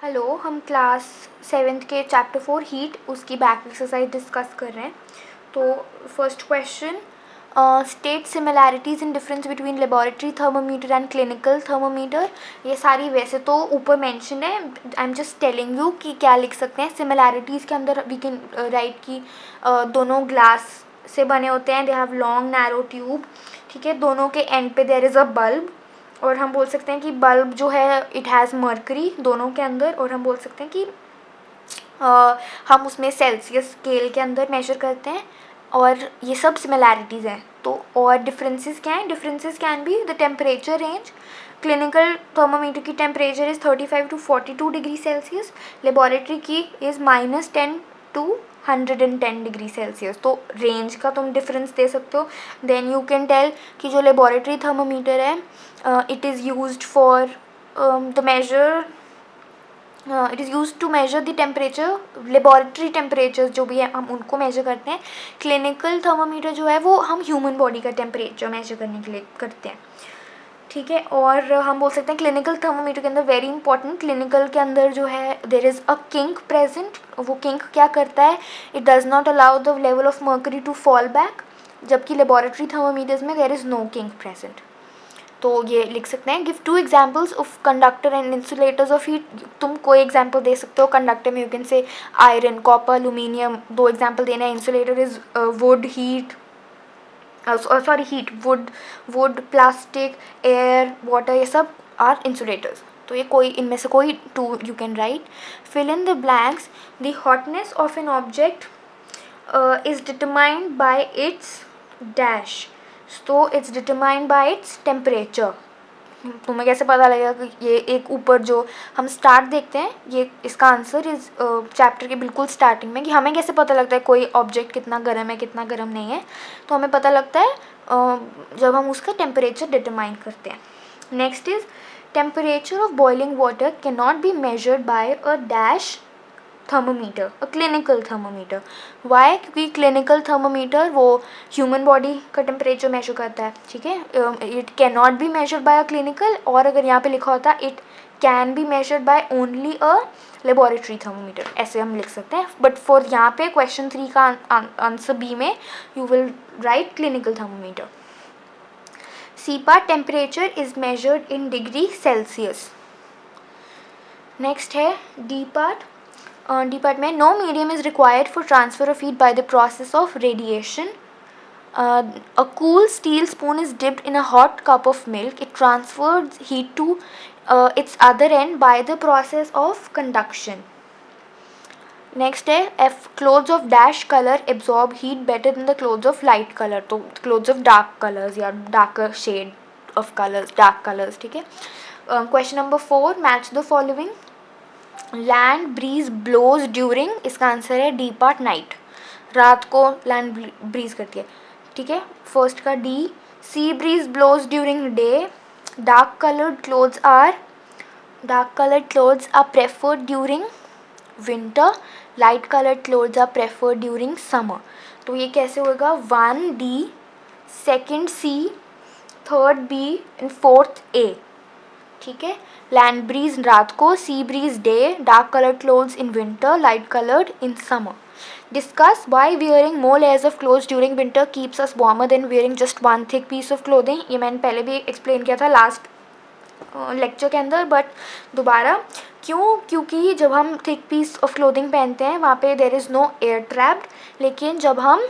Hello, हम class 7th के chapter 4 heat उसकी बैक एक्सरसाइज डिस्कस कर रहे हैं। तो first question, state similarities in difference between laboratory thermometer and clinical thermometer. ये सारी वैसे तो ऊपर मेंशन है, I am just telling you कि क्या लिख सकते हैं। सिमिलैरिटीज़ के अंदर वी कैन राइट कि दोनों ग्लास से बने होते हैं, they have long narrow tube, ठीक है। दोनों के एंड पे देयर इज़ अ बल्ब, और हम बोल सकते हैं कि बल्ब जो है इट हैज़ मर्करी दोनों के अंदर, और हम बोल सकते हैं कि हम उसमें सेल्सियस स्केल के अंदर मेजर करते हैं, और ये सब सिमिलैरिटीज़ हैं। तो और डिफरेंसेस क्या हैं? Differences can be the temperature range. Clinical thermometer की temperature is 35 to 42 degree Celsius, laboratory की इज़ -10 to 110 डिग्री सेल्सियस। तो रेंज का तुम डिफरेंस दे सकते हो। देन यू कैन टेल कि जो लेबॉरेटरी थर्मोमीटर है it is used for the measure it is use to measure the temperature, laboratory temperature जो भी है हम उनको मेजर करते हैं। क्लिनिकल थर्मोमीटर जो है वो हम ह्यूमन बॉडी का टेम्परेचर मेजर करने के लिए करते हैं, ठीक है। और हम बोल सकते हैं क्लिनिकल थर्मोमीटर के अंदर वेरी इंपॉर्टेंट, क्लिनिकल के अंदर जो है there is a kink present. वो किंक क्या करता है? It does not allow the level of mercury to fall back, जबकि लेबॉरेटरी थर्मोमीटर्स में there is no kink present. तो ये लिख सकते हैं, give 2 examples of conductor and insulators of heat. तुम कोई एग्जाम्पल दे सकते हो कंडक्टर में, you can say iron, copper, aluminium. 2 example देना है। Insulator is wood, heat, sorry heat, would, plastic, air, water, ये सब आर इंसुलेटर्स। तो ये कोई इनमें से कोई 2 you can write. Fill in the blanks. The hotness of an object is determined by its dash, so it's determined by its temperature। तुम्हें कैसे पता लगेगा कि ये एक ऊपर जो हम स्टार्ट देखते हैं, ये इसका आंसर इस चैप्टर के बिल्कुल स्टार्टिंग में, कि हमें कैसे पता लगता है कोई ऑब्जेक्ट कितना गर्म है कितना गर्म नहीं है। तो हमें पता लगता है जब हम उसका टेम्परेचर डिटरमाइन करते हैं। Next is temperature of boiling water can not be measured by a dash thermometer, a clinical thermometer. Why? क्योंकि क्लिनिकल थर्मोमीटर वो ह्यूमन बॉडी का टेम्परेचर मेजर करता है, ठीक है। It can not be measured by a clinical, और अगर यहाँ पे लिखा होता it can be measured by only a laboratory thermometer, ऐसे हम लिख सकते हैं। बट फॉर यहाँ पे क्वेश्चन 3 का आंसर बी में you will write clinical thermometer. C part temperature is measured in degree Celsius. Next है डी पार्ट। D part में no medium is required for transfer of heat by the process of radiation. A cool steel spoon is dipped in a hot cup of milk. It transfers heat to its other end by the process of conduction. Next है F, clothes of dash colour absorb heat better than the clothes of light colour. तो clothes of dark colours या darker shade of colours, dark colours, ठीक है। Question number 4, match the following. Land breeze blows during, इसका answer है D part night, रात को land breeze करती है, ठीक है। फर्स्ट का D. Sea breeze blows during day. Dark coloured clothes are preferred during winter. Light coloured clothes are preferred during summer. तो ये कैसे होगा? 1 D, second C, third B and fourth A, ठीक है। लैंड ब्रीज रात को, sea breeze day, dark coloured clothes in winter, light coloured in summer. Discuss why wearing more layers of clothes during winter keeps us warmer than wearing just one thick piece of clothing. ये मैंने पहले भी explain किया था last lecture के अंदर, but दोबारा क्यों? क्योंकि जब हम थिक पीस ऑफ क्लोथिंग पहनते हैं वहाँ पे there is no air trapped, लेकिन जब हम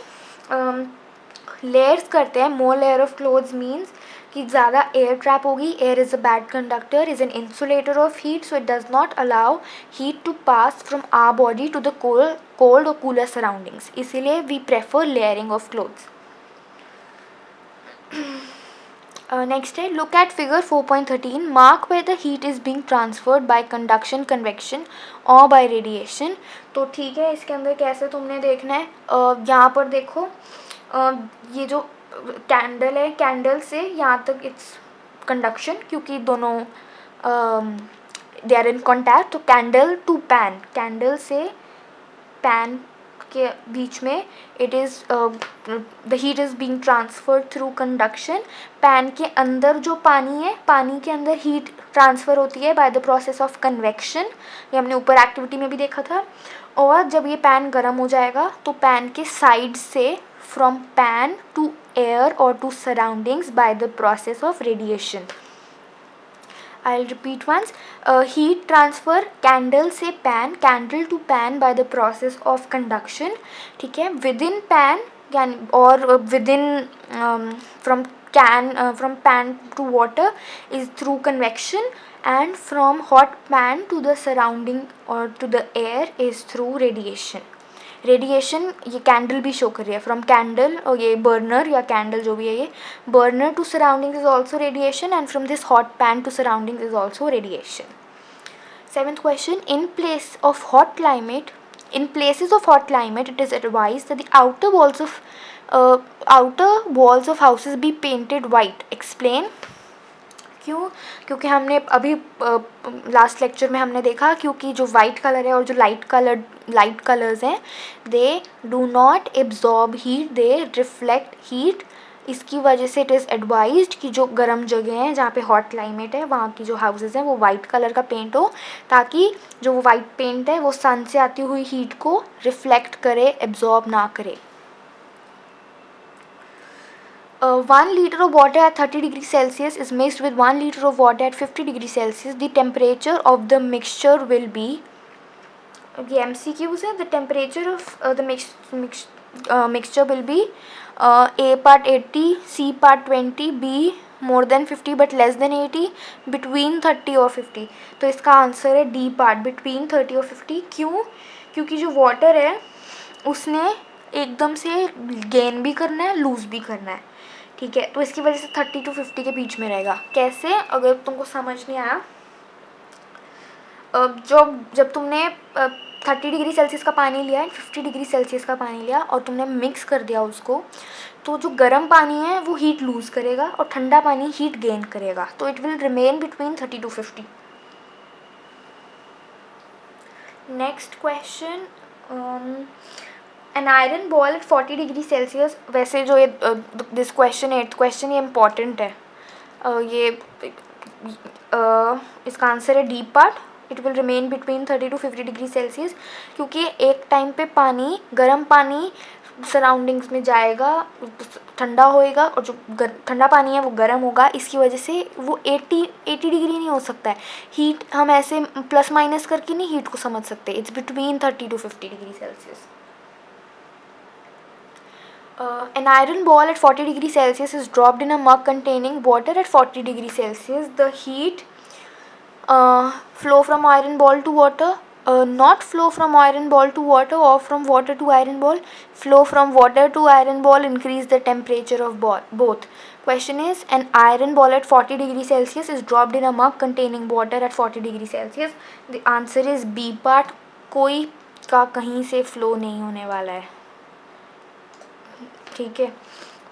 लेयर्स करते हैं, more layer of clothes means कि ज़्यादा एयर ट्रैप होगी। Air is a bad conductor, is an insulator of heat, so it does not allow heat to pass from our body to the cold और cooler surroundings, इसीलिए we prefer layering of clothes. Next है look at figure 4.13, mark where the heat is being transferred by conduction, convection और bye radiation. तो ठीक है, इसके अंदर कैसे तुमने देखना है, यहाँ पर देखो, ये जो कैंडल है, कैंडल से यहाँ तक इट्स कंडक्शन, क्योंकि दोनों दे आर इन कॉन्टैक्ट। तो कैंडल टू पैन, कैंडल से पैन के बीच में it is the heat is being transferred through conduction. Pan के अंदर जो पानी है, पानी के अंदर हीट ट्रांसफ़र होती है bye the process of convection. ये हमने ऊपर एक्टिविटी में भी देखा था. और जब ये पैन गर्म हो जाएगा तो पैन के साइड से फ्रॉम पैन टू एयर और to surroundings by the process of radiation. I'll repeat once. Heat transfer candle से pan, candle to pan by the process of conduction. ठीक है. विदिन पैन यानी और within from pan to water is through convection, and from hot pan to the surrounding or to the air is through radiation. Radiation ये candle भी show कर रही है. From candle और ये बर्नर या कैंडल जो भी है, ये burner to surrounding is also radiation, and from this hot pan to surrounding is also radiation. 7th question. In places of hot climate it is advised that the outer walls of houses be painted white. Explain. क्यों? क्योंकि हमने अभी last lecture में हमने देखा, क्योंकि जो white colour है और जो लाइट कलर्स हैं, they do not absorb heat, they reflect heat. इसकी वजह से इट इज़ एडवाइज्ड कि जो गर्म जगह हैं जहाँ पे हॉट क्लाइमेट है वहाँ की जो हाउसेज़ हैं वो वाइट कलर का पेंट हो, ताकि जो वो वाइट पेंट है वो सन से आती हुई हीट को रिफ्लेक्ट करे, एब्जॉर्ब ना करे. 1 liter of water at 30 degrees Celsius is mixed with 1 liter of water at 50 degrees Celsius. The temperature of the mixture will be, ये MCQs है. The temperature of the mixture will be A part 80, C part 20, B more than 50 but less than 80, between 30 और 50. तो इसका answer है D part, between 30 और 50. क्यों? क्योंकि जो वाटर है उसने एकदम से गेन भी करना है, लूज़ भी करना है. ठीक है. तो इसकी वजह से 30 to 50 के बीच में रहेगा. कैसे? अगर तुमको समझ नहीं आया, जब तुमने 30 डिग्री सेल्सियस का पानी लिया है, 50 डिग्री सेल्सियस का पानी लिया और तुमने मिक्स कर दिया उसको, तो जो गर्म पानी है वो हीट लूज़ करेगा और ठंडा पानी हीट गेन करेगा. तो it will remain between 30 to 50. Next question. An iron ball at 40 degree Celsius. वैसे जो ये दिस क्वेश्चन 8th क्वेश्चन ये इम्पॉर्टेंट है. ये इसका आंसर है D part. It will remain between 30 to 50 degree Celsius, क्योंकि एक टाइम पे पानी, गर्म पानी सराउंडिंग्स में जाएगा, ठंडा होएगा, और जो ठंडा पानी है वो गर्म होगा. इसकी वजह से वो 80 डिग्री नहीं हो सकता है. हीट हम ऐसे प्लस माइनस करके नहीं हीट को समझ सकते. It's between 30 to 50 degree Celsius. An iron ball at 40 degree Celsius is dropped in a mug containing water at 40 degree Celsius. The heat flow from iron ball to water, not flow from iron ball to water or from water to iron ball. Flow from water to iron ball increase the temperature of both. Question is, an iron ball at 40 degree Celsius is dropped in a mug containing water at 40 degree Celsius. The answer is B part. कोई का कहीं से flow नहीं होने वाला है. ठीक है.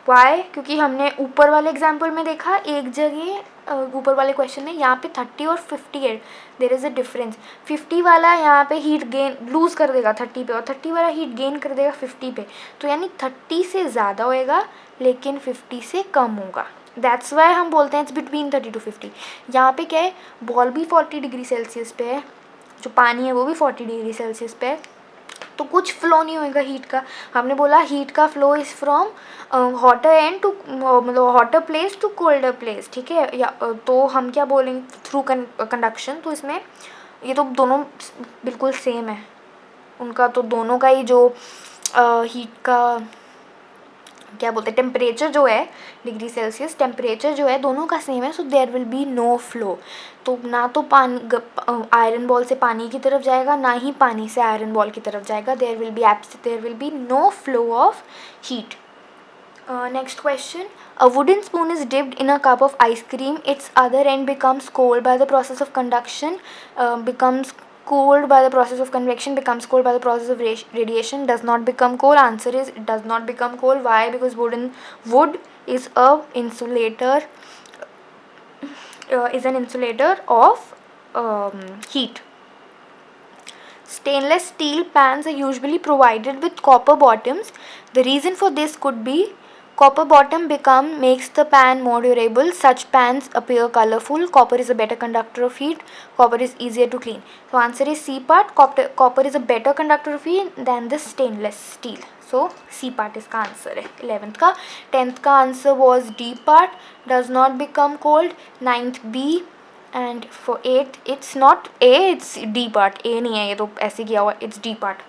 वाई? क्योंकि हमने ऊपर वाले एग्जाम्पल में देखा, एक जगह ऊपर वाले क्वेश्चन में यहाँ पे 30 और 50 है. There is a difference. 50 वाला यहाँ पे हीट गेन लूज़ कर देगा 30 पे, और 30 वाला हीट गेन कर देगा 50 पे. तो यानी 30 से ज़्यादा होएगा लेकिन 50 से कम होगा. दैट्स वाई हम बोलते हैं इट्स बिटवीन 30 to 50. यहाँ पे क्या है, बॉल भी 40 डिग्री सेल्सियस पे है, जो पानी है वो भी 40 डिग्री सेल्सियस पे है, तो कुछ फ्लो नहीं होएगा हीट का. हमने बोला हीट का flow is from hotter end to, मतलब hotter place to colder place. ठीक है. या तो हम क्या बोलेंगे, थ्रू कंडक्शन. तो इसमें ये तो दोनों बिल्कुल सेम है उनका. तो दोनों का ही जो हीट का क्या बोलते हैं, टेम्परेचर जो है डिग्री सेल्सियस, टेम्परेचर जो है दोनों का सेम है. So there will be no flow. तो ना तो पानी आयरन बॉल से पानी की तरफ जाएगा, ना ही पानी से आयरन बॉल की तरफ जाएगा. There will be no flow of heat. Next question. A wooden spoon is dipped in a cup of ice cream. Its other end becomes cold by the process of conduction, becomes cooled by the process of convection, becomes cold by the process of radiation, does not become cold. Answer is it does not become cold. Why? Because wood is a insulator, is an insulator of heat. Stainless steel pans are usually provided with copper bottoms. The reason for this could be copper bottom makes the pan more durable. Such pans appear colorful. Copper is a better conductor of heat. Copper is easier to clean. So answer is C part. Copper is a better conductor of heat than the stainless steel. So C part is का answer है 11th का. 10th का answer was D part, does not become cold. 9th B. And for 8th it's not A, it's D part. A नहीं है ये तो ऐसे किया हुआ, it's D part.